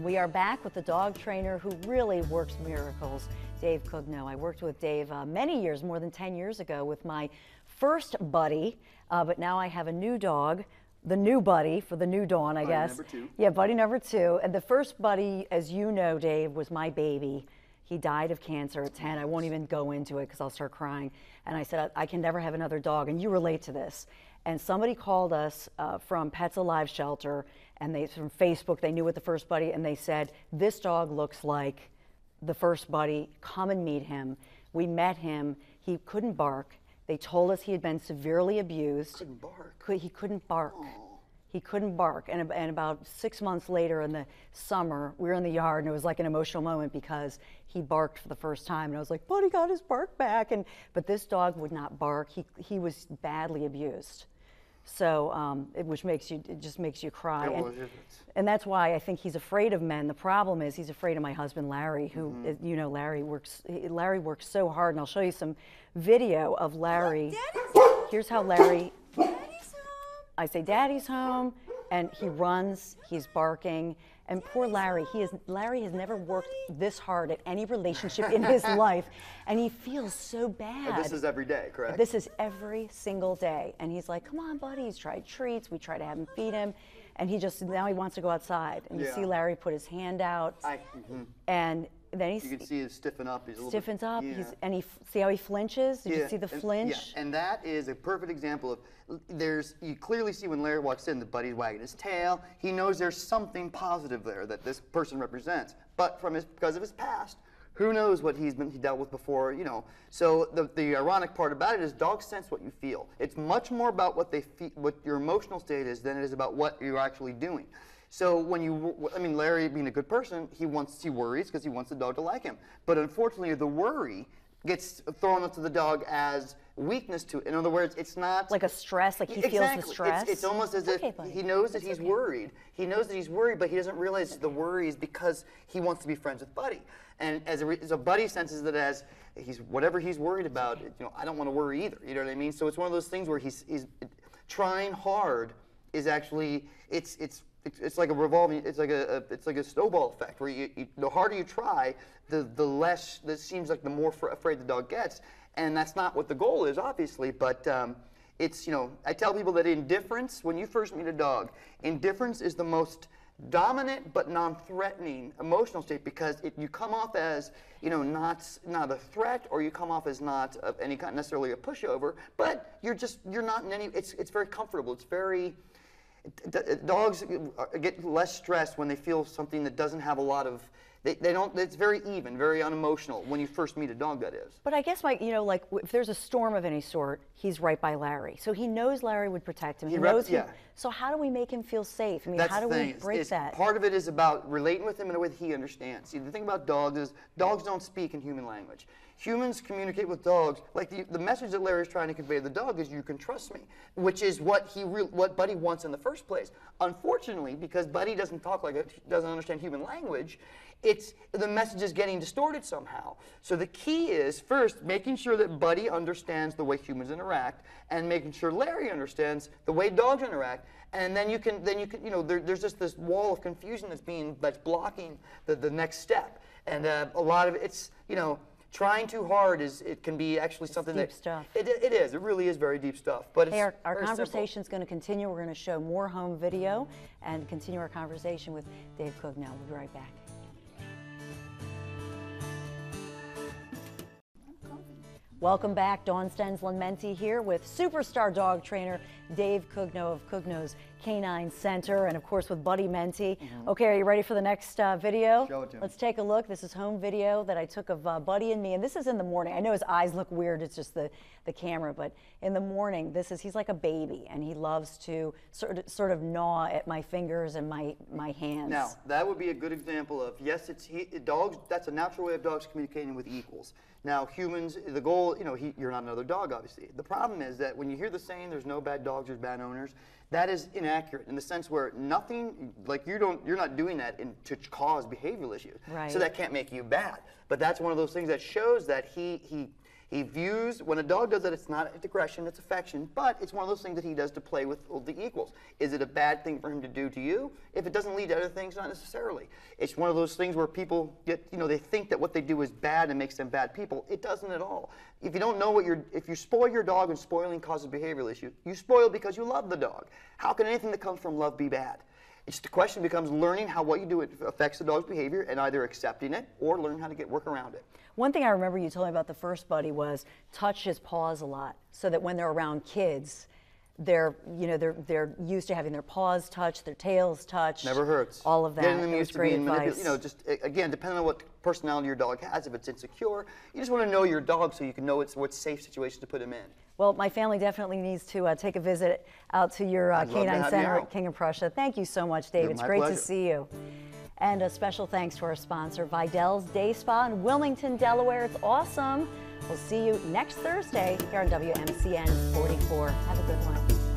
We are back with the dog trainer who really works miracles, Dave Cugno. I worked with Dave many years, more than 10 years ago, with my first buddy, but now I have a new dog, the new buddy for the new dawn, I guess. Buddy number 2. Yeah, buddy number 2. And the first buddy, as you know, Dave, was my baby. He died of cancer at 10. I won't even go into it because I'll start crying. And I said, I can never have another dog. And you relate to this. And somebody called us from Pets Alive Shelter, and they from Facebook, they knew what the first buddy, and they said, this dog looks like the first buddy. Come and meet him. We met him. He couldn't bark. They told us he had been severely abused. Couldn't bark. He couldn't bark. Oh. He couldn't bark. And about 6 months later in the summer, we were in the yard, and it was like an emotional moment because he barked for the first time. And I was like, Buddy got his bark back. But this dog would not bark. He was badly abused. So, it just makes you cry. And that's why I think he's afraid of men. The problem is he's afraid of my husband, Larry, who, you know, Larry works so hard. And I'll show you some video of Larry. Here's how Larry, I say, Daddy's home, and he runs, he's barking. And poor Larry, Larry has never worked this hard at any relationship in his life, and he feels so bad. And this is every day, correct? This is every single day. And he's like, come on, buddy. He's tried treats. We try to have him feed him. And now he wants to go outside. And you see Larry put his hand out. And then you can see him stiffen up. He's stiffens up. And see how he flinches? Did you see the flinch? Yeah, and that is a perfect example of, you clearly see when Larry walks in, the buddy's wagging his tail. He knows there's something positive there that this person represents. But because of his past, who knows what he dealt with before, you know. So the ironic part about it is dogs sense what you feel. It's much more about what your emotional state is than it is about what you're actually doing. So Larry being a good person, he worries because he wants the dog to like him. But unfortunately, the worry gets thrown onto the dog as weakness to it. In other words, it's not like a stress, like he feels the stress. It's almost as if he knows that he's worried. He knows that he's worried, but he doesn't realize the worry is because he wants to be friends with Buddy. And so Buddy senses that as whatever he's worried about, you know, I don't want to worry either. You know what I mean? So it's one of those things where he's trying hard is actually it's like a revolving. It's like a snowball effect where the harder you try, the less. It seems like the more afraid the dog gets, and that's not what the goal is, obviously. But it's, you know, I tell people that indifference, when you first meet a dog, indifference is the most dominant but non-threatening emotional state because you come off as, you know, not a threat, or you come off as not any kind necessarily a pushover, but you're not in any. It's very comfortable. It's very. Dogs get less stressed when they feel something that doesn't have a lot of. They don't. It's very even, very unemotional when you first meet a dog. That is. But I guess, you know, like if there's a storm of any sort, he's right by Larry, so he knows Larry would protect him. He knows him. So how do we make him feel safe? I mean, how do we break that? Part of it is about relating with him in a way that he understands. See, the thing about dogs is dogs don't speak in human language. Humans communicate with dogs. Like the message that Larry's trying to convey to the dog is, you can trust me, which is what Buddy wants in the first place. Unfortunately, because Buddy doesn't understand human language, the message is getting distorted somehow. So the key is, first, making sure that Buddy understands the way humans interact, and making sure Larry understands the way dogs interact. And then you can, you know, there's just this wall of confusion that's blocking the next step. And a lot of it's, you know, trying too hard it can be actually something deep stuff. It is. It really is very deep stuff. But hey, our conversation is going to continue. We're going to show more home video and continue our conversation with Dave Cugno. We'll be right back. Welcome back. Dawn Stensland-Menti here with superstar dog trainer Dave Cugno of Cugno's Canine Center, and of course with Buddy Menti. Okay, are you ready for the next video? Show it to me. Let's take a look. This is home video that I took of Buddy and me, and this is in the morning. I know his eyes look weird, it's just the camera, but in the morning, he's like a baby, and he loves to sort of gnaw at my fingers and my hands. Now, that would be a good example of, yes, dogs, that's a natural way of dogs communicating with equals. Now, humans, the goal, you know, you're not another dog, obviously. The problem is that when you hear the saying, there's no bad dogs, there's bad owners, that is inaccurate in the sense where nothing, like you're not doing that to cause behavioral issues. Right. So that can't make you bad. But that's one of those things that shows that He views, when a dog does that, it's not aggression, it's affection, but it's one of those things that he does to play with the equals. Is it a bad thing for him to do to you? If it doesn't lead to other things, not necessarily. It's one of those things where people get, they think that what they do is bad and makes them bad people. It doesn't at all. If you don't know if you spoil your dog and spoiling causes behavioral issues, you spoil because you love the dog. How can anything that comes from love be bad? It's the question becomes learning how what you do affects the dog's behavior and either accepting it or learn how to work around it. One thing I remember you told me about the first Buddy was touch his paws a lot, so that when they're around kids, they're used to having their paws touched, their tails touched. Never hurts. All of that. Getting them It was used to great being advice. just again, depending on what personality your dog has, if it's insecure, you just want to know your dog so you can know what's safe situation to put him in. Well, my family definitely needs to take a visit out to your canine center at King of Prussia. Thank you so much, Dave. It's great to see you. And a special thanks to our sponsor, Vidal's Day Spa in Wilmington, Delaware. It's awesome. We'll see you next Thursday here on WMCN 44. Have a good one.